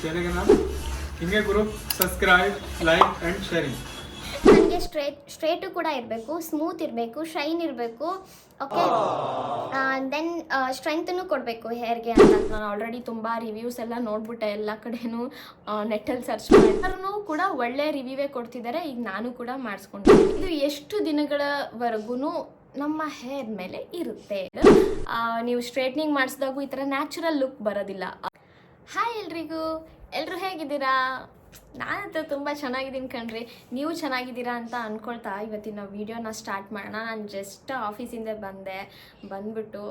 ಚೇರಿಗೆನ ಹಿಂಗೆ ಗುರು subscribe like and sharing. ನನಗೆ straight ಕೂಡ ಇರಬೇಕು, ಸ್ಮೂತ್ ಇರಬೇಕು, ಶೈನ್ ಇರಬೇಕು. ಓಕೆ, ದೆನ್ ಸ್ಟ್ರೆಂತನ್ನು ಕೊಡಬೇಕು ಹೇರ್ಗೆ ಅಂತ. ನಾನು ಆಲ್ರೆಡಿ ತುಂಬ ರಿವ್ಯೂಸ್ ಎಲ್ಲ ನೋಡ್ಬಿಟ್ಟೆ, ಎಲ್ಲ ಕಡೆನೂ ನೆಟ್ಟಲ್ಲಿ ಸರ್ಚ್ ಮಾಡಿದ್ರು ಕೂಡ ಒಳ್ಳೆ ರಿವ್ಯೂವೇ ಕೊಡ್ತಿದ್ದಾರೆ. ಈಗ ನಾನು ಕೂಡ ಮಾಡಿಸ್ಕೊಂಡಿದ್ದೀನಿ. ಇದು ಎಷ್ಟು ದಿನಗಳವರೆಗೂ ನಮ್ಮ ಹೇರ್ ಮೇಲೆ ಇರುತ್ತೆ. ನೀವು ಸ್ಟ್ರೇಟ್ನಿಂಗ್ ಮಾಡಿಸಿದಾಗೂ ಈ ಥರ ನ್ಯಾಚುರಲ್ ಲುಕ್ ಬರೋದಿಲ್ಲ. ಹಾಯ್ ಎಲ್ಲರೂ ಹೇಗಿದ್ದೀರಾ? ನಾನಂತೂ ತುಂಬ ಚೆನ್ನಾಗಿದ್ದೀನಿ ಕಣ್ರಿ. ನೀವು ಚೆನ್ನಾಗಿದ್ದೀರಾ ಅಂತ ಅಂದ್ಕೊಳ್ತಾ ಇವತ್ತಿನ ವೀಡಿಯೋನ ಸ್ಟಾರ್ಟ್ ಮಾಡೋಣ. ನಾನು ಜಸ್ಟ್ ಆಫೀಸಿಂದ ಬಂದ್ಬಿಟ್ಟು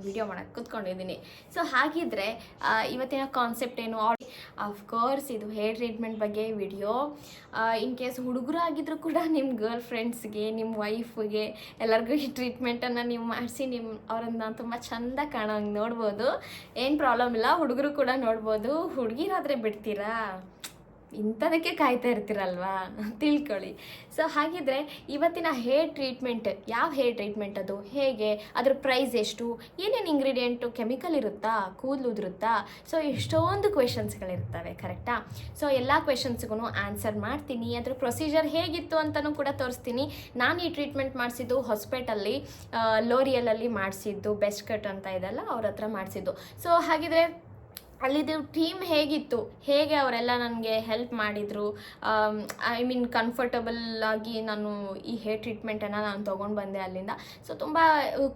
ವಿಡಿಯೋ ಮಾಡೋಕ್ಕೆ ಕೂತ್ಕೊಂಡಿದ್ದೀನಿ. ಸೊ ಹಾಗಿದ್ರೆ ಇವತ್ತಿನ ಕಾನ್ಸೆಪ್ಟ್ ಏನು? ಅಫ್ಕೋರ್ಸ್ ಇದು ಹೇರ್ ಟ್ರೀಟ್ಮೆಂಟ್ ಬಗ್ಗೆ ವಿಡಿಯೋ. ಇನ್ ಕೇಸ್ ಹುಡುಗರು ಆಗಿದ್ರು ಕೂಡ ನಿಮ್ಮ ಗರ್ಲ್ ಫ್ರೆಂಡ್ಸ್ಗೆ, ನಿಮ್ಮ ವೈಫ್ಗೆ ಎಲ್ಲರಿಗೂ ಈ ಟ್ರೀಟ್ಮೆಂಟನ್ನು ನೀವು ಮಾಡಿಸಿ ಅವರನ್ನು ತುಂಬ ಚೆಂದ ಕಾಣೋಂಗೆ ನೋಡ್ಬೋದು. ಏನು ಪ್ರಾಬ್ಲಮ್ ಇಲ್ಲ, ಹುಡುಗರು ಕೂಡ ನೋಡ್ಬೋದು. ಹುಡುಗಿರಾದರೆ ಬಿಡ್ತೀರಾ? ಇಂಥದಕ್ಕೆ ಕಾಯ್ತಾ ಇರ್ತೀರಲ್ವಾ, ತಿಳ್ಕೊಳ್ಳಿ. ಸೊ ಹಾಗಿದ್ರೆ ಇವತ್ತಿನ ಹೇರ್ ಟ್ರೀಟ್ಮೆಂಟ್, ಯಾವ ಹೇರ್ ಟ್ರೀಟ್ಮೆಂಟ್ ಅದು, ಹೇಗೆ, ಅದ್ರ ಪ್ರೈಸ್ ಎಷ್ಟು, ಏನೇನು ಇಂಗ್ರೀಡಿಯೆಂಟು, ಕೆಮಿಕಲ್ ಇರುತ್ತಾ, ಕೂದಲು ಉದುರುತ್ತಾ, ಸೊ ಎಷ್ಟೊಂದು ಕ್ವೆಶನ್ಸ್ಗಳಿರ್ತವೆ, ಕರೆಕ್ಟಾ? ಸೊ ಎಲ್ಲ ಕ್ವೆಶನ್ಸ್ಗೂ ಆನ್ಸರ್ ಮಾಡ್ತೀನಿ. ಅದ್ರ ಪ್ರೊಸೀಜರ್ ಹೇಗಿತ್ತು ಅಂತಲೂ ಕೂಡ ತೋರಿಸ್ತೀನಿ. ನಾನು ಈ ಟ್ರೀಟ್ಮೆಂಟ್ ಮಾಡಿಸಿದ್ದು ಹೊಸಪೇಟಲ್ಲಿ ಲೋರಿಯಲಲ್ಲಿ ಮಾಡಿಸಿದ್ದು, ಬೆಸ್ಟ್ ಕಟ್ ಅಂತ ಇದೆಲ್ಲ ಅವ್ರ ಹತ್ರ ಮಾಡಿಸಿದ್ದು. ಸೊ ಹಾಗಿದ್ರೆ ಅಲ್ಲಿದ್ದು ಟೀಮ್ ಹೇಗಿತ್ತು, ಹೇಗೆ ಅವರೆಲ್ಲ ನನಗೆ ಹೆಲ್ಪ್ ಮಾಡಿದರು, ಐ ಮೀನ್ ಕಂಫರ್ಟಬಲ್ ಆಗಿ ನಾನು ಈ ಹೇರ್ ಟ್ರೀಟ್ಮೆಂಟನ್ನು ನಾನು ತೊಗೊಂಡು ಬಂದೆ ಅಲ್ಲಿಂದ. ಸೊ ತುಂಬ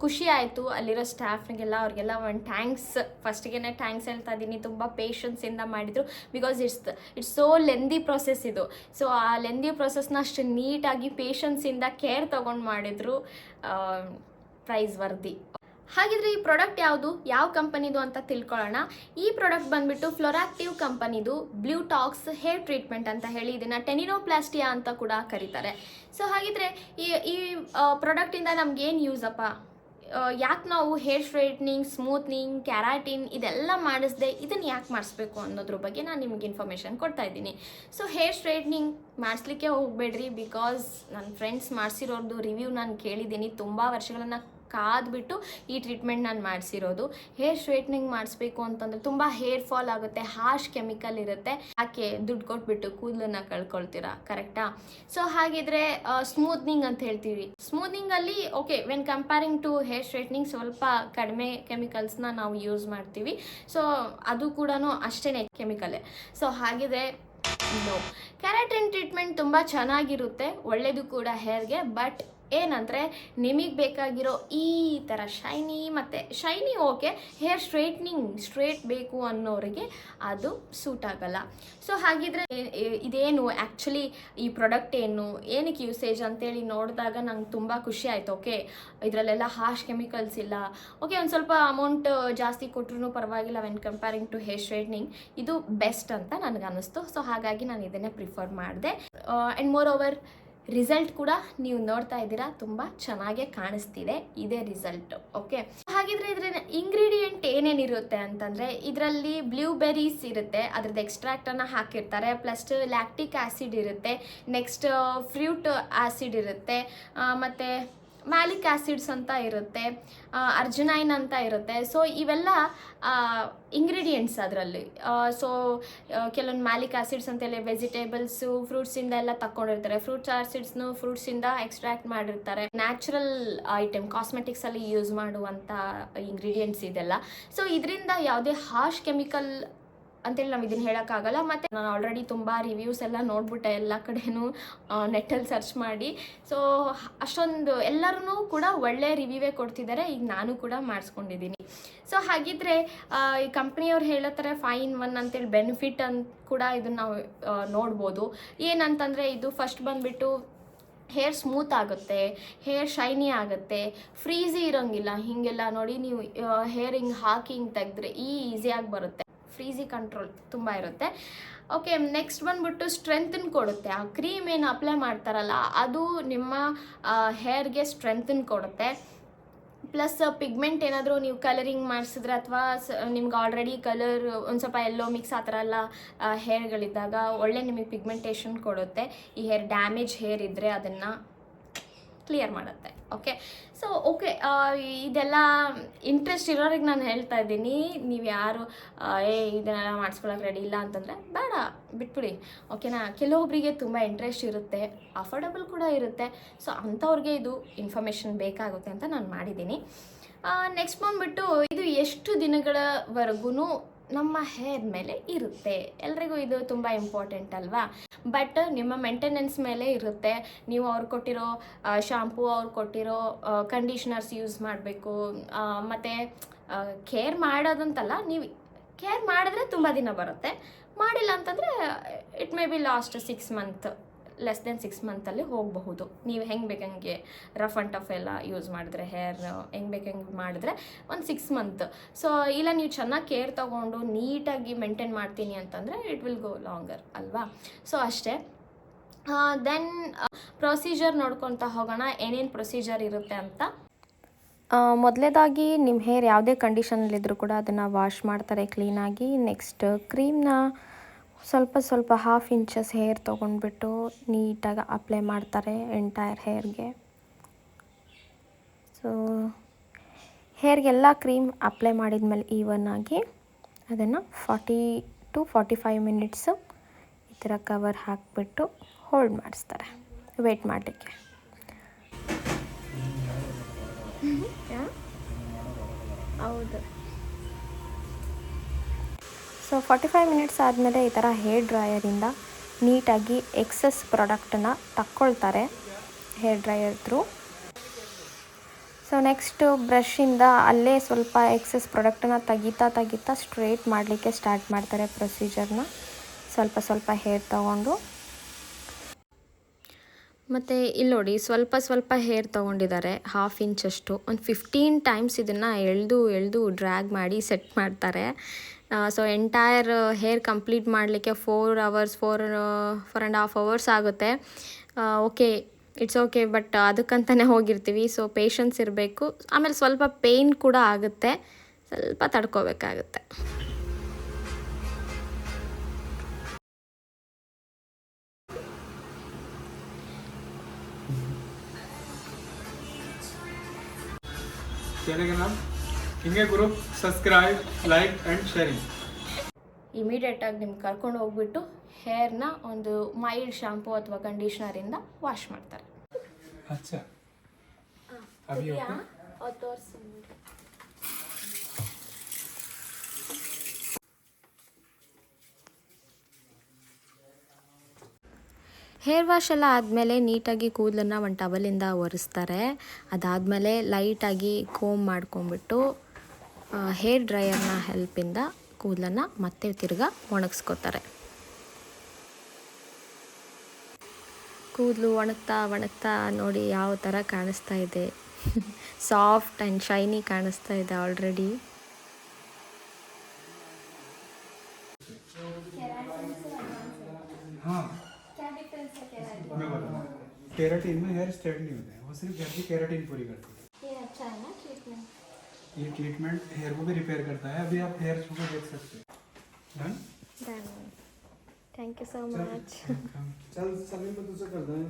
ಖುಷಿ ಆಯಿತು ಅಲ್ಲಿರೋ ಸ್ಟಾಫ್ನಿಗೆಲ್ಲ, ಅವ್ರಿಗೆಲ್ಲ ಒಂದು ಥ್ಯಾಂಕ್ಸ್. ಫಸ್ಟಿಗೆ ಥ್ಯಾಂಕ್ಸ್ ಹೇಳ್ತಾ ಇದ್ದೀನಿ. ತುಂಬ ಪೇಷನ್ಸಿಂದ ಮಾಡಿದರು. Because it's so lengthy process ಇದು. ಸೊ ಆ ಲೆಂದಿ ಪ್ರೊಸೆಸ್ನ ಅಷ್ಟು ನೀಟಾಗಿ ಪೇಷನ್ಸಿಂದ ಕೇರ್ ತೊಗೊಂಡು ಮಾಡಿದರು. Price worthy. ಹಾಗಿದ್ರೆ ಈ ಪ್ರಾಡಕ್ಟ್ ಯಾವುದು, ಯಾವ ಕಂಪನಿದು ಅಂತ ತಿಳ್ಕೊಳ್ಳೋಣ. ಈ ಪ್ರಾಡಕ್ಟ್ ಬಂದ್ಬಿಟ್ಟು ಫ್ಲೋರಾಕ್ಟಿವ್ ಕಂಪನಿದು ಬ್ಲೂಟಾಕ್ಸ್ ಹೇರ್ ಟ್ರೀಟ್ಮೆಂಟ್ ಅಂತ ಹೇಳಿ ಇದನ್ನು ಟೆನಿನೋಪ್ಲಾಸ್ಟಿಯಾ ಅಂತ ಕೂಡ ಕರೀತಾರೆ. ಸೊ ಹಾಗಿದ್ರೆ ಈ ಪ್ರಾಡಕ್ಟಿಂದ ನಮ್ಗೇನು ಯೂಸಪ್ಪ, ಯಾಕೆ ನಾವು ಹೇರ್ ಸ್ಟ್ರೈಟ್ನಿಂಗ್, ಸ್ಮೂತ್ನಿಂಗ್, ಕ್ಯಾರಾಟಿನ್ ಇದೆಲ್ಲ ಮಾಡಿಸ್ದೆ ಇದನ್ನು ಯಾಕೆ ಮಾಡಿಸ್ಬೇಕು ಅನ್ನೋದ್ರ ಬಗ್ಗೆ ನಾನು ನಿಮಗೆ ಇನ್ಫಾರ್ಮೇಷನ್ ಕೊಡ್ತಾ ಇದ್ದೀನಿ. ಸೊ ಹೇರ್ ಸ್ಟ್ರೈಟ್ನಿಂಗ್ ಮಾಡಿಸ್ಲಿಕ್ಕೆ ಹೋಗಬೇಡ್ರಿ. ಬಿಕಾಸ್ ನನ್ನ ಫ್ರೆಂಡ್ಸ್ ಮಾಡಿಸಿರೋದು ರಿವ್ಯೂ ನಾನು ಕೇಳಿದ್ದೀನಿ. ತುಂಬ ವರ್ಷಗಳನ್ನು ಕಾದ್ಬಿಟ್ಟು ಈ ಟ್ರೀಟ್ಮೆಂಟ್ ನಾನು ಮಾಡಿಸಿರೋದು. ಹೇರ್ ಸ್ಟ್ರೈಟ್ನಿಂಗ್ ಮಾಡಿಸ್ಬೇಕು ಅಂತಂದರೆ ತುಂಬ ಹೇರ್ ಫಾಲ್ ಆಗುತ್ತೆ, ಹಾರ್ಶ್ ಕೆಮಿಕಲ್ ಇರುತ್ತೆ. ಯಾಕೆ ದುಡ್ಡು ಕೊಟ್ಬಿಟ್ಟು ಕೂದಲನ್ನು ಕಳ್ಕೊಳ್ತೀರಾ, ಕರೆಕ್ಟಾ? ಸೊ ಹಾಗಿದ್ರೆ ಸ್ಮೂತ್ನಿಂಗ್ ಅಂತ ಹೇಳ್ತೀವಿ. ಸ್ಮೂತ್ನಿಂಗಲ್ಲಿ okay, when comparing to hair straightening ಸ್ವಲ್ಪ ಕಡಿಮೆ ಕೆಮಿಕಲ್ಸ್ನ ನಾವು ಯೂಸ್ ಮಾಡ್ತೀವಿ. ಸೊ ಅದು ಕೂಡ ಅಷ್ಟೇ ಕೆಮಿಕಲೇ. ಸೊ ಹಾಗಿದ್ರೆ ಕ್ಯಾರಾಟಿನ್ ಟ್ರೀಟ್ಮೆಂಟ್ ತುಂಬ ಚೆನ್ನಾಗಿರುತ್ತೆ, ಒಳ್ಳೆಯದು ಕೂಡ ಹೇರ್ಗೆ. ಬಟ್ ಏನಂದರೆ ನಿಮಗೆ ಬೇಕಾಗಿರೋ ಈ ಥರ ಶೈನಿ ಓಕೆ, ಹೇರ್ ಸ್ಟ್ರೇಟ್ ಬೇಕು ಅನ್ನೋರಿಗೆ ಅದು ಸೂಟ್ ಆಗಲ್ಲ. ಸೊ ಹಾಗಿದ್ರೆ ಇದೇನು ಆ್ಯಕ್ಚುಲಿ ಈ ಪ್ರಾಡಕ್ಟ್ ಏನಕ್ಕೆ ಯೂಸೇಜ್ ಅಂತೇಳಿ ನೋಡಿದಾಗ ನಂಗೆ ತುಂಬ ಖುಷಿ ಆಯಿತು. ಓಕೆ, ಇದರಲ್ಲೆಲ್ಲ ಹಾರ್ಶ್ ಕೆಮಿಕಲ್ಸ್ ಇಲ್ಲ. ಓಕೆ, ಒಂದು ಸ್ವಲ್ಪ ಅಮೌಂಟ್ ಜಾಸ್ತಿ ಕೊಟ್ಟರು ಪರವಾಗಿಲ್ಲ when comparing to hair straightening. ಇದು ಬೆಸ್ಟ್ ಅಂತ ನನಗನ್ನಿಸ್ತು. ಸೊ ಹಾಗಾಗಿ ನಾನು ಇದನ್ನೇ ಪ್ರಿಫರ್ ಮಾಡಿದೆ. ಆ್ಯಂಡ್ ಮೋರ್ ಓವರ್ ರಿಸಲ್ಟ್ ಕೂಡ ನೀವು ನೋಡ್ತಾ ಇದ್ದೀರಾ, ತುಂಬ ಚೆನ್ನಾಗೇ ಕಾಣಿಸ್ತಿದೆ. ಇದೇ ರಿಸಲ್ಟ್. ಓಕೆ, ಹಾಗಿದ್ರೆ ಇದ್ರ ಇಂಗ್ರೀಡಿಯೆಂಟ್ ಏನೇನಿರುತ್ತೆ ಅಂತಂದರೆ ಇದರಲ್ಲಿ ಬ್ಲೂಬೆರೀಸ್ ಇರುತ್ತೆ, ಅದ್ರದ್ದು ಎಕ್ಸ್ಟ್ರಾಕ್ಟನ್ನು ಹಾಕಿರ್ತಾರೆ. ಪ್ಲಸ್ ಲ್ಯಾಕ್ಟಿಕ್ ಆ್ಯಸಿಡ್ ಇರುತ್ತೆ, ನೆಕ್ಸ್ಟ್ ಫ್ರೂಟ್ ಆ್ಯಸಿಡ್ ಇರುತ್ತೆ, ಮತ್ತು ಮ್ಯಾಲಿಕ್ ಆ್ಯಸಿಡ್ಸ್ ಅಂತ ಇರುತ್ತೆ, ಅರ್ಜಿನೈನ್ ಅಂತ ಇರುತ್ತೆ. ಸೊ ಇವೆಲ್ಲ ಇಂಗ್ರೀಡಿಯೆಂಟ್ಸ್ ಅದರಲ್ಲಿ. ಸೊ ಕೆಲವೊಂದು ಮ್ಯಾಲಿಕ್ ಆ್ಯಸಿಡ್ಸ್ ಅಂತೇಳಿ ವೆಜಿಟೇಬಲ್ಸು, ಫ್ರೂಟ್ಸಿಂದ ಎಲ್ಲ ತಗೊಂಡಿರ್ತಾರೆ. ಫ್ರೂಟ್ಸ್ ಆ್ಯಸಿಡ್ಸ್ನು ಫ್ರೂಟ್ಸಿಂದ ಎಕ್ಸ್ಟ್ರಾಕ್ಟ್ ಮಾಡಿರ್ತಾರೆ. ನ್ಯಾಚುರಲ್ ಐಟಮ್, ಕಾಸ್ಮೆಟಿಕ್ಸಲ್ಲಿ ಯೂಸ್ ಮಾಡುವಂಥ ಇಂಗ್ರೀಡಿಯೆಂಟ್ಸ್ ಇದೆಲ್ಲ. ಸೊ ಇದರಿಂದ ಯಾವುದೇ ಹಾರ್ಶ್ ಕೆಮಿಕಲ್ ಅಂತೇಳಿ ನಾವು ಇದನ್ನು ಹೇಳೋಕ್ಕಾಗಲ್ಲ. ಮತ್ತು ನಾನು ಆಲ್ರೆಡಿ ತುಂಬ ರಿವ್ಯೂಸ್ ಎಲ್ಲ ನೋಡ್ಬಿಟ್ಟೆ, ಎಲ್ಲ ಕಡೆನೂ ನೆಟ್ಟಲ್ಲಿ ಸರ್ಚ್ ಮಾಡಿ. ಸೊ ಅಷ್ಟೊಂದು ಎಲ್ಲರೂ ಕೂಡ ಒಳ್ಳೆ ರಿವ್ಯೂವೇ ಕೊಡ್ತಿದ್ದಾರೆ. ಈಗ ನಾನು ಕೂಡ ಮಾಡಿಸ್ಕೊಂಡಿದ್ದೀನಿ. ಸೊ ಹಾಗಿದ್ರೆ ಈ ಕಂಪ್ನಿಯವ್ರು ಹೇಳೋ ಥರ 5 in 1 ಅಂತೇಳಿ ಬೆನಿಫಿಟ್ ಅಂತ ಕೂಡ ಇದನ್ನು ನಾವು ನೋಡ್ಬೋದು. ಏನಂತಂದರೆ ಇದು ಫಸ್ಟ್ ಬಂದುಬಿಟ್ಟು ಹೇರ್ ಸ್ಮೂತ್ ಆಗುತ್ತೆ, ಹೇರ್ ಶೈನಿ ಆಗುತ್ತೆ, ಫ್ರೀಝಿ ಇರೋಂಗಿಲ್ಲ. ಹೀಗೆಲ್ಲ ನೋಡಿ ನೀವು ಹೇರ್ ಹಿಂಗೆ ಹಾಕಿ ಹಿಂಗೆ ತೆಗೆದ್ರೆ ಈಸಿಯಾಗಿ ಬರುತ್ತೆ. ಫ್ರೀಝಿ ಕಂಟ್ರೋಲ್ ತುಂಬ ಇರುತ್ತೆ. ಓಕೆ, ನೆಕ್ಸ್ಟ್ ಬಂದ್ಬಿಟ್ಟು ಸ್ಟ್ರೆಂತನ್ ಕೊಡುತ್ತೆ. ಆ ಕ್ರೀಮ್ ಏನು ಅಪ್ಲೈ ಮಾಡ್ತಾರಲ್ಲ ಅದು ನಿಮ್ಮ ಹೇರ್ಗೆ ಸ್ಟ್ರೆಂತನ್ ಕೊಡುತ್ತೆ. ಪ್ಲಸ್ ಪಿಗ್ಮೆಂಟ್ ಏನಾದರೂ ನೀವು ಕಲರಿಂಗ್ ಮಾಡಿಸಿದ್ರೆ ಅಥವಾ ನಿಮ್ಗೆ ಆಲ್ರೆಡಿ ಕಲರ್ ಒಂದು ಸ್ವಲ್ಪ ಎಲ್ಲೋ ಮಿಕ್ಸ್ ಆ ಥರ ಎಲ್ಲ ಹೇರ್ಗಳಿದ್ದಾಗ ಒಳ್ಳೆ ನಿಮಗೆ ಪಿಗ್ಮೆಂಟೇಷನ್ ಕೊಡುತ್ತೆ. ಈ ಹೇರ್ ಡ್ಯಾಮೇಜ್ ಹೇರ್ ಇದ್ದರೆ ಅದನ್ನು ಕ್ಲಿಯರ್ ಮಾಡುತ್ತೆ. ಓಕೆ, ಸೊ ಓಕೆ, ಇದೆಲ್ಲ ಇಂಟ್ರೆಸ್ಟ್ ಇರೋರಿಗೆ ನಾನು ಹೇಳ್ತಾ ಇದ್ದೀನಿ. ನೀವು ಯಾರು ಇದನ್ನೆಲ್ಲ ಮಾಡಿಸ್ಕೊಳಕ್ಕೆ ರೆಡಿ ಇಲ್ಲ ಅಂತಂದರೆ ಬೇಡ, ಬಿಟ್ಬಿಡಿ. ಓಕೆನಾ? ಕೆಲವೊಬ್ಬರಿಗೆ ತುಂಬ ಇಂಟ್ರೆಸ್ಟ್ ಇರುತ್ತೆ, ಅಫೋರ್ಡಬಲ್ ಕೂಡ ಇರುತ್ತೆ. ಸೊ ಅಂಥವ್ರಿಗೆ ಇದು ಇನ್ಫಾರ್ಮೇಷನ್ ಬೇಕಾಗುತ್ತೆ ಅಂತ ನಾನು ಮಾಡಿದ್ದೀನಿ. ನೆಕ್ಸ್ಟ್ ಬಂದುಬಿಟ್ಟು ಇದು ಎಷ್ಟು ದಿನಗಳವರೆಗೂ ನಮ್ಮ ಹೇರ್ ಮೇಲೆ ಇರುತ್ತೆ. ಎಲ್ರಿಗೂ ಇದು ತುಂಬ ಇಂಪಾರ್ಟೆಂಟ್ ಅಲ್ವಾ? ಬಟ್ ನಿಮ್ಮ ಮೇಂಟೆನೆನ್ಸ್ ಮೇಲೆ ಇರುತ್ತೆ. ನೀವು ಅವ್ರು ಕೊಟ್ಟಿರೋ ಶಾಂಪೂ, ಅವ್ರು ಕೊಟ್ಟಿರೋ ಕಂಡೀಷ್ನರ್ಸ್ ಯೂಸ್ ಮಾಡಬೇಕು. ಮತ್ತು ಕೇರ್ ಮಾಡೋದಂತಲ್ಲ, ನೀವು ಕೇರ್ ಮಾಡಿದ್ರೆ ತುಂಬ ದಿನ ಬರುತ್ತೆ. ಮಾಡಿಲ್ಲ ಅಂತಂದರೆ it may be last 6 month, less than 6 ಮಂತಲ್ಲಿ ಹೋಗಬಹುದು. ನೀವು ಹೆಂಗೆ ಬೇಕಂಗೆ ರಫ್ ಆ್ಯಂಡ್ ಟಫ್ ಎಲ್ಲ ಯೂಸ್ ಮಾಡಿದ್ರೆ, ಹೇರ್ ಹೆಂಗೆ ಬೇಕಂಗೆ ಮಾಡಿದ್ರೆ ಒಂದು 6 ಮಂತ್. ಸೊ ಇಲ್ಲ ನೀವು ಚೆನ್ನಾಗಿ ಕೇರ್ ತೊಗೊಂಡು ನೀಟಾಗಿ ಮೇಂಟೈನ್ ಮಾಡ್ತೀನಿ ಅಂತಂದರೆ ಇಟ್ ವಿಲ್ ಗೋ ಲಾಂಗರ್ ಅಲ್ವಾ? ಸೊ ಅಷ್ಟೇ. ದೆನ್ ಪ್ರೊಸೀಜರ್ ನೋಡ್ಕೊತಾ ಹೋಗೋಣ, ಏನೇನು ಪ್ರೊಸೀಜರ್ ಇರುತ್ತೆ ಅಂತ. ಮೊದಲೇದಾಗಿ ನಿಮ್ಮ ಹೇರ್ ಯಾವುದೇ ಕಂಡೀಷನಲ್ಲಿದ್ದರೂ ಕೂಡ ಅದನ್ನು ವಾಶ್ ಮಾಡ್ತಾರೆ ಕ್ಲೀನಾಗಿ. ನೆಕ್ಸ್ಟ್ ಕ್ರೀಮ್ನ ಸ್ವಲ್ಪ 1/2 ಇಂಚಸ್ ಹೇರ್ ತೊಗೊಂಡ್ಬಿಟ್ಟು ನೀಟಾಗಿ ಅಪ್ಲೈ ಮಾಡ್ತಾರೆ ಎಂಟೈರ್ ಹೇರ್ಗೆ. ಸೊ ಹೇರ್ಗೆಲ್ಲ ಕ್ರೀಮ್ ಅಪ್ಲೈ ಮಾಡಿದ್ಮೇಲೆ ಈವನ್ನಾಗಿ ಅದನ್ನು 40 to 45 ಮಿನಿಟ್ಸು ಈ ಥರ ಕವರ್ ಹಾಕಿಬಿಟ್ಟು ಹೋಲ್ಡ್ ಮಾಡಿಸ್ತಾರೆ ವೇಟ್ ಮಾಡಲಿಕ್ಕೆ. ಹೌದು. ಸೊ 45 ಮಿನಿಟ್ಸ್ ಆದಮೇಲೆ ಈ ಥರ ಹೇರ್ ಡ್ರೈಯರಿಂದ ನೀಟಾಗಿ ಎಕ್ಸಸ್ ಪ್ರಾಡಕ್ಟನ್ನು ತಕ್ಕೊಳ್ತಾರೆ hair dryer through. So next ಬ್ರಷಿಂದ ಅಲ್ಲೇ ಸ್ವಲ್ಪ ಎಕ್ಸಸ್ ಪ್ರಾಡಕ್ಟನ್ನು ತೆಗಿತಾ ಸ್ಟ್ರೇಟ್ ಮಾಡಲಿಕ್ಕೆ ಸ್ಟಾರ್ಟ್ ಮಾಡ್ತಾರೆ ಪ್ರೊಸೀಜರ್ನ. ಸ್ವಲ್ಪ ಹೇರ್ ತೊಗೊಂಡು, ಮತ್ತು ಇಲ್ಲಿ ನೋಡಿ ಸ್ವಲ್ಪ ಹೇರ್ ತೊಗೊಂಡಿದ್ದಾರೆ 1/2 ಇಂಚಷ್ಟು. ಒಂದು 15 ಟೈಮ್ಸ್ ಇದನ್ನು ಎಳೆದು ಡ್ರ್ಯಾಗ್ ಮಾಡಿ ಸೆಟ್ ಮಾಡ್ತಾರೆ. ಸೊ ಎಂಟೈರ್ ಹೇರ್ ಕಂಪ್ಲೀಟ್ ಮಾಡಲಿಕ್ಕೆ 4 hours 4.5 hours ಆಗುತ್ತೆ. ಓಕೆ, ಇಟ್ಸ್ ಓಕೆ, ಬಟ್ ಅದಕ್ಕಂತಲೇ ಹೋಗಿರ್ತೀವಿ. ಸೊ ಪೇಷನ್ಸ್ ಇರಬೇಕು. ಆಮೇಲೆ ಸ್ವಲ್ಪ ಪೇಯ್ನ್ ಕೂಡ ಆಗುತ್ತೆ, ಸ್ವಲ್ಪ ತಡ್ಕೋಬೇಕಾಗುತ್ತೆ. चैनल का नाम ಹಿಂಗೆ group, subscribe, like and sharing. ಇಮಿಡಿಯೇಟಾಗಿ ನಿಮ್ಗೆ ಕರ್ಕೊಂಡು ಹೋಗ್ಬಿಟ್ಟು ಹೇರ್ನ ಒಂದು ಮೈಲ್ಡ್ ಶಾಂಪೂ ಅಥವಾ ಕಂಡೀಷ್ನರಿಂದ ವಾಶ್ ಮಾಡ್ತಾರೆ. अच्छा अभी ओके. ಹೇರ್ ವಾಶ್ ಎಲ್ಲ ಆದಮೇಲೆ ನೀಟಾಗಿ ಕೂದಲನ್ನು ಒಂದು ಟವಲಿಂದ ಒರೆಸ್ತಾರೆ. ಅದಾದಮೇಲೆ ಲೈಟಾಗಿ ಕೋಮ್ ಮಾಡ್ಕೊಂಬಿಟ್ಟು ಹೇರ್ ಡ್ರೈಯರ್ನ ಹೆಲ್ಪಿಂದ ಕೂದಲನ್ನು ಮತ್ತೆ ತಿರ್ಗಾ ಒಣಗಿಸ್ಕೋತಾರೆ. ಕೂದಲು ಒಣಗ್ತಾ ನೋಡಿ ಯಾವ ಥರ ಕಾಣಿಸ್ತಾ ಇದೆ. ಸಾಫ್ಟ್ ಆ್ಯಂಡ್ ಶೈನಿ ಕಾಣಿಸ್ತಾ ಇದೆ ಆಲ್ರೆಡಿ. हाँ, मैं बताऊँ. केराटिन में हेयर स्ट्रेट नहीं होता है, वो सिर्फ हेयर की केराटिन पूरी करती है. ये अच्छा है ना ट्रीटमेंट? ये ट्रीटमेंट हेयर को भी रिपेयर करता है. अभी आप हेयर छू कर देख सकते हैं. Done? Thank you so much. चल समय में दूसरा कर दें.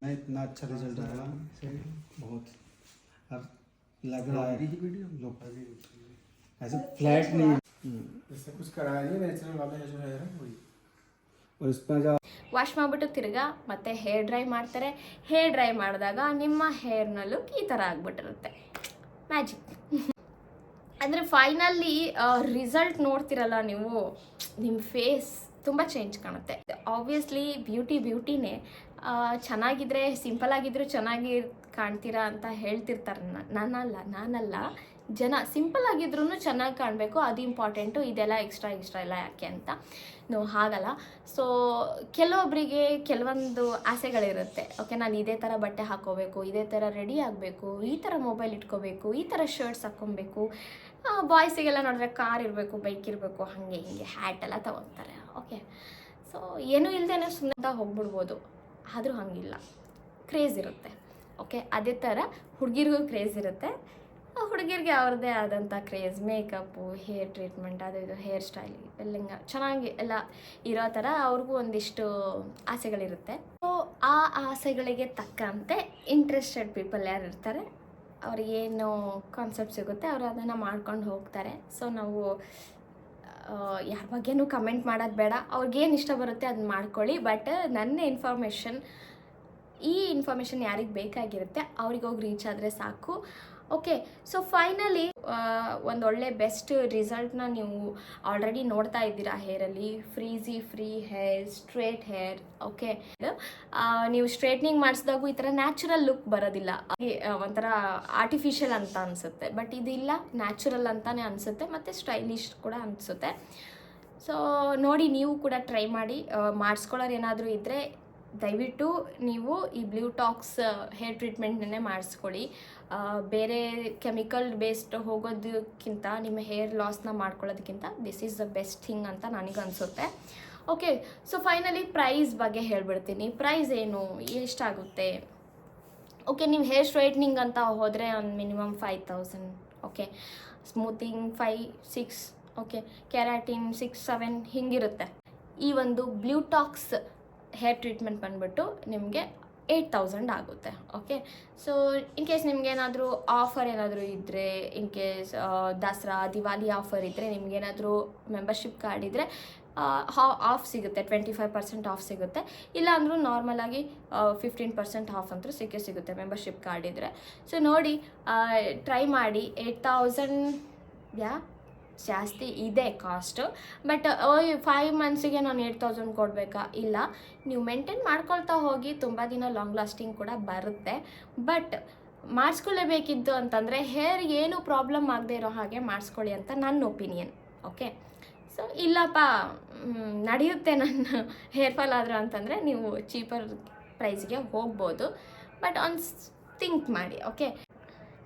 मैं इतना अच्छा रिजल्ट आया, बहुत अब लग रहा है ऐसे फ्लैट नहीं है. इससे कुछ कराया नहीं, नेचुरल वाला है जो हेयर है वही. और इसमें जो ವಾಶ್ ಮಾಡಿಬಿಟ್ಟು ತಿರ್ಗಾ ಮತ್ತೆ ಹೇರ್ ಡ್ರೈ ಮಾಡ್ತಾರೆ. ಹೇರ್ ಡ್ರೈ ಮಾಡಿದಾಗ ನಿಮ್ಮ ಹೇರ್ನ ಲುಕ್ ಈ ಥರ ಆಗ್ಬಿಟ್ಟಿರುತ್ತೆ. ಮ್ಯಾಜಿಕ್. ಅಂದರೆ ಫೈನಲಿ ರಿಸಲ್ಟ್ ನೋಡ್ತಿರಲ್ಲ ನೀವು, ನಿಮ್ಮ ಫೇಸ್ ತುಂಬ ಚೇಂಜ್ ಕಾಣುತ್ತೆ. ಆಬ್ವಿಯಸ್ಲಿ ಬ್ಯೂಟಿನೇ. ಚೆನ್ನಾಗಿದ್ರೆ, ಸಿಂಪಲ್ ಆಗಿದ್ರು ಚೆನ್ನಾಗಿ ಕಾಣ್ತೀರಾ ಅಂತ ಹೇಳ್ತಿರ್ತಾರೆ. ನಾನಲ್ಲ, ಜನ ಸಿಂಪಲ್ ಆಗಿದ್ರೂ ಚೆನ್ನಾಗಿ ಕಾಣಬೇಕು, ಅದು ಇಂಪಾರ್ಟೆಂಟು. ಇದೆಲ್ಲ ಎಕ್ಸ್ಟ್ರಾ ಎಲ್ಲ ಯಾಕೆ ಅಂತ ಹಾಗಲ್ಲ. ಸೊ ಕೆಲವೊಬ್ಬರಿಗೆ ಕೆಲವೊಂದು ಆಸೆಗಳಿರುತ್ತೆ. ಓಕೆ, ನಾನು ಇದೇ ಥರ ಬಟ್ಟೆ ಹಾಕ್ಕೋಬೇಕು, ಇದೇ ಥರ ರೆಡಿ ಆಗಬೇಕು, ಈ ಥರ ಮೊಬೈಲ್ ಇಟ್ಕೋಬೇಕು, ಈ ಥರ ಶರ್ಟ್ಸ್ ಹಾಕ್ಕೊಬೇಕು. ಬಾಯ್ಸಿಗೆಲ್ಲ ನೋಡಿದ್ರೆ ಕಾರ್ ಇರಬೇಕು, ಬೈಕ್ ಇರಬೇಕು, ಹಾಗೆ ಹೀಗೆ ಹ್ಯಾಟ್ ಎಲ್ಲ ತೊಗೊತಾರೆ. ಓಕೆ, ಸೊ ಏನೂ ಇಲ್ಲದೇ ಸುಮ್ಮನೆ ಹೋಗ್ಬಿಡ್ಬೋದು. ಆದರೂ ಹಾಗಿಲ್ಲ, ಕ್ರೇಜ್ ಇರುತ್ತೆ. ಓಕೆ, ಅದೇ ಥರ ಹುಡುಗಿರಿಗೂ ಕ್ರೇಜ್ ಇರುತ್ತೆ, ಹುಡುಗಿರಿಗೆ ಅವ್ರದ್ದೇ ಆದಂಥ ಕ್ರೇಜ್, ಮೇಕಪ್ಪು, ಹೇರ್ ಟ್ರೀಟ್ಮೆಂಟ್, ಅದು ಇದು ಹೇರ್ ಸ್ಟೈಲ್ ಎಲ್ಲ ಚೆನ್ನಾಗಿ ಎಲ್ಲ ಇರೋ ಥರ ಅವ್ರಿಗೂ ಒಂದಿಷ್ಟು ಆಸೆಗಳಿರುತ್ತೆ. ಸೊ ಆ ಆಸೆಗಳಿಗೆ ತಕ್ಕಂತೆ ಇಂಟ್ರೆಸ್ಟೆಡ್ ಪೀಪಲ್ ಯಾರು ಇರ್ತಾರೆ, ಅವ್ರಿಗೇನು ಕಾನ್ಸೆಪ್ಟ್ ಸಿಗುತ್ತೆ ಅವರು ಅದನ್ನು ಮಾಡ್ಕೊಂಡು ಹೋಗ್ತಾರೆ. ಸೊ ನಾವು ಯಾರ ಬಗ್ಗೆನೂ ಕಮೆಂಟ್ ಮಾಡೋದು ಬೇಡ, ಅವ್ರಿಗೇನು ಇಷ್ಟ ಬರುತ್ತೆ ಅದನ್ನ ಮಾಡ್ಕೊಳ್ಳಿ. ಬಟ್ ನನ್ನ ಈ ಇನ್ಫಾರ್ಮೇಷನ್ ಯಾರಿಗೆ ಬೇಕಾಗಿರುತ್ತೆ ಅವ್ರಿಗೆ ಹೋಗಿ ರೀಚ್ ಆದರೆ ಸಾಕು. ಓಕೆ, ಸೊ ಫೈನಲಿ ಒಂದೊಳ್ಳೆ ಬೆಸ್ಟ್ ರಿಸಲ್ಟ್ನ ನೀವು ಆಲ್ರೆಡಿ ನೋಡ್ತಾ ಇದ್ದೀರಾ ಹೇರಲ್ಲಿ. Free hair, straight hair. Okay, ನೀವು ಸ್ಟ್ರೇಟ್ನಿಂಗ್ ಮಾಡಿಸಿದಾಗೂ ಈ ಥರ ನ್ಯಾಚುರಲ್ ಲುಕ್ ಬರೋದಿಲ್ಲ, ಒಂಥರ ಆರ್ಟಿಫಿಷಿಯಲ್ ಅಂತ ಅನಿಸುತ್ತೆ. ಬಟ್ ಇದಿಲ್ಲ, ನ್ಯಾಚುರಲ್ ಅಂತಲೇ ಅನಿಸುತ್ತೆ ಮತ್ತು ಸ್ಟೈಲಿಶ್ ಕೂಡ ಅನಿಸುತ್ತೆ. ಸೊ ನೋಡಿ, ನೀವು ಕೂಡ ಟ್ರೈ ಮಾಡಿ. ಮಾಡಿಸ್ಕೊಳ್ಳೋರು ಏನಾದರೂ ಇದ್ದರೆ ದಯವಿಟ್ಟು ನೀವು ಈ ಬ್ಲೂಟಾಕ್ಸ್ ಹೇರ್ ಟ್ರೀಟ್ಮೆಂಟನ್ನೇ ಮಾಡಿಸ್ಕೊಳ್ಳಿ. ಬೇರೆ ಕೆಮಿಕಲ್ ಬೇಸ್ಡ್ ಹೋಗೋದಕ್ಕಿಂತ, ನಿಮ್ಮ ಹೇರ್ ಲಾಸ್ನ ಮಾಡ್ಕೊಳ್ಳೋದಕ್ಕಿಂತ this is the best thing ಅಂತ ನನಗನ್ಸುತ್ತೆ. ಓಕೆ, ಸೊ ಫೈನಲಿ ಪ್ರೈಸ್ ಬಗ್ಗೆ ಹೇಳ್ಬಿಡ್ತೀನಿ. ಪ್ರೈಸ್ ಏನು, ಎಷ್ಟಾಗುತ್ತೆ? ಓಕೆ, ನೀವು ಹೇರ್ ಸ್ಟ್ರೈಟ್ನಿಂಗ್ ಅಂತ ಹೋದರೆ ಒಂದು minimum 5000. Okay, smoothing 5-6, okay, keratin 6-7 ಹಿಂಗಿರುತ್ತೆ. ಈ ಒಂದು ಬ್ಲೂಟಾಕ್ಸ್ ಹೇರ್ ಟ್ರೀಟ್ಮೆಂಟ್ ಬಂದುಬಿಟ್ಟು ನಿಮಗೆ 8000 ಆಗುತ್ತೆ. ಓಕೆ, ಸೊ ಇನ್ ಕೇಸ್ ನಿಮಗೇನಾದರೂ ಆಫರ್ ಏನಾದರೂ ಇದ್ದರೆ, in case Dasara Diwali offer ಇದ್ದರೆ, ನಿಮಗೇನಾದರೂ ಮೆಂಬರ್ಶಿಪ್ ಕಾರ್ಡ್ ಇದ್ದರೆ ಆಫ್ ಸಿಗುತ್ತೆ, 25% ಆಫ್ ಸಿಗುತ್ತೆ. ಇಲ್ಲ ಅಂದರೂ ನಾರ್ಮಲಾಗಿ 15% ಆಫ್ ಅಂತೂ ಸಿಗುತ್ತೆ ಮೆಂಬರ್ಶಿಪ್ ಕಾರ್ಡ್ ಇದ್ದರೆ. ಸೊ ನೋಡಿ, ಟ್ರೈ ಮಾಡಿ. 8000 ಜಾಸ್ತಿ ಇದೆ ಕಾಸ್ಟು. ಬಟ್ 5 ಮಂತ್ಸಿಗೆ ನಾನು 8000 ಕೊಡಬೇಕಾ? ಇಲ್ಲ, ನೀವು ಮೇಂಟೈನ್ ಮಾಡ್ಕೊಳ್ತಾ ಹೋಗಿ, ತುಂಬ ದಿನ ಲಾಂಗ್ ಲಾಸ್ಟಿಂಗ್ ಕೂಡ ಬರುತ್ತೆ. ಬಟ್ ಮಾಡಿಸ್ಕೊಳ್ಳೇಬೇಕಿದ್ದು ಅಂತಂದರೆ ಹೇರ್ ಏನು ಪ್ರಾಬ್ಲಮ್ ಆಗದೆ ಇರೋ ಹಾಗೆ ಮಾಡಿಸ್ಕೊಳ್ಳಿ ಅಂತ ನನ್ನ ಒಪಿನಿಯನ್. ಓಕೆ, ಸೊ ಇಲ್ಲಪ್ಪ ನಡೆಯುತ್ತೆ ನನ್ನ ಹೇರ್ ಫಾಲ್ ಆದರೂ ಅಂತಂದರೆ ನೀವು ಚೀಪರ್ ಪ್ರೈಸ್ಗೆ ಹೋಗ್ಬೋದು. ಬಟ್ ಥಿಂಕ್ ಮಾಡಿ. ಓಕೆ,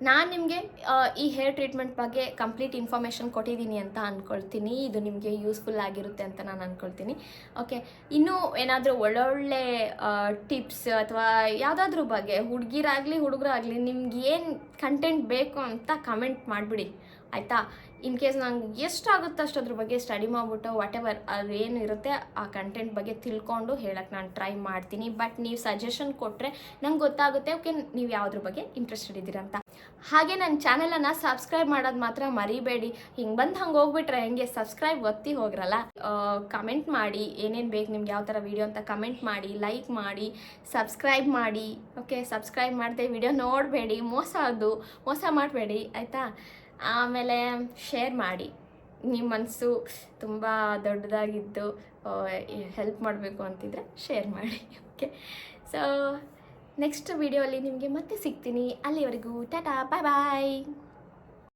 ನಾನು ನಿಮಗೆ ಈ ಹೇರ್ ಟ್ರೀಟ್ಮೆಂಟ್ ಬಗ್ಗೆ ಕಂಪ್ಲೀಟ್ ಇನ್ಫಾರ್ಮೇಷನ್ ಕೊಟ್ಟಿದ್ದೀನಿ ಅಂತ ಅಂದ್ಕೊಳ್ತೀನಿ. ಇದು ನಿಮಗೆ ಯೂಸ್ಫುಲ್ ಆಗಿರುತ್ತೆ ಅಂತ ನಾನು ಅಂದ್ಕೊಳ್ತೀನಿ. ಓಕೆ, ಇನ್ನೂ ಏನಾದರೂ ಒಳ್ಳೊಳ್ಳೆ ಟಿಪ್ಸ್ ಅಥವಾ ಯಾವುದಾದ್ರೂ ಬಗ್ಗೆ, ಹುಡುಗಿರಾಗಲಿ ಹುಡುಗರಾಗಲಿ, ನಿಮ್ಗೆ ಏನು ಕಂಟೆಂಟ್ ಬೇಕು ಅಂತ ಕಮೆಂಟ್ ಮಾಡಿಬಿಡಿ, ಆಯಿತಾ? ಇನ್ ಕೇಸ್ ನಂಗೆ ಎಷ್ಟಾಗುತ್ತೋ ಅಷ್ಟದ್ರ ಬಗ್ಗೆ ಸ್ಟಡಿ ಮಾಡಿಬಿಟ್ಟು ವಾಟೆವರ್ ಅದು ಏನು ಇರುತ್ತೆ ಆ ಕಂಟೆಂಟ್ ಬಗ್ಗೆ ತಿಳ್ಕೊಂಡು ಹೇಳಕ್ಕೆ ನಾನು ಟ್ರೈ ಮಾಡ್ತೀನಿ. ಬಟ್ ನೀವು ಸಜೆಷನ್ ಕೊಟ್ಟರೆ ನಂಗೆ ಗೊತ್ತಾಗುತ್ತೆ, ಓಕೆ, ನೀವು ಯಾವುದ್ರ ಬಗ್ಗೆ ಇಂಟ್ರೆಸ್ಟೆಡ್ ಇದ್ದೀರಂತ. ಹಾಗೆ ನನ್ನ ಚಾನಲನ್ನು ಸಬ್ಸ್ಕ್ರೈಬ್ ಮಾಡೋದು ಮಾತ್ರ ಮರಿಬೇಡಿ. ಹಿಂಗೆ ಬಂದು ಹಂಗೆ ಹೋಗ್ಬಿಟ್ರೆ ಹೆಂಗೆ ಸಬ್ಸ್ಕ್ರೈಬ್ ಒತ್ತಿ ಹೋಗ್ರಲ್ಲ. ಕಮೆಂಟ್ ಮಾಡಿ, ಏನೇನು ಬೇಕು ನಿಮ್ಗೆ, ಯಾವ ಥರ ವೀಡಿಯೋ ಅಂತ ಕಮೆಂಟ್ ಮಾಡಿ, ಲೈಕ್ ಮಾಡಿ, ಸಬ್ಸ್ಕ್ರೈಬ್ ಮಾಡಿ. ಓಕೆ, ಸಬ್ಸ್ಕ್ರೈಬ್ ಮಾಡದೆ ವಿಡಿಯೋ ನೋಡಬೇಡಿ, ಮೋಸ ಮಾಡಬೇಡಿ, ಆಯಿತಾ? ಆಮೇಲೆ ಶೇರ್ ಮಾಡಿ. ನಿಮ್ಮ ಮನಸ್ಸು ತುಂಬ ದೊಡ್ಡದಾಗಿದ್ದು ಹೆಲ್ಪ್ ಮಾಡಬೇಕು ಅಂತಿದ್ರೆ ಶೇರ್ ಮಾಡಿ. ಓಕೆ, ಸೊ ನೆಕ್ಸ್ಟ್ ವಿಡಿಯೋಲಿ ನಿಮಗೆ ಮತ್ತೆ ಸಿಗ್ತೀನಿ. ಅಲ್ಲಿವರೆಗೂ ಟಾಟಾ, ಬಾಯ್ ಬಾಯ್.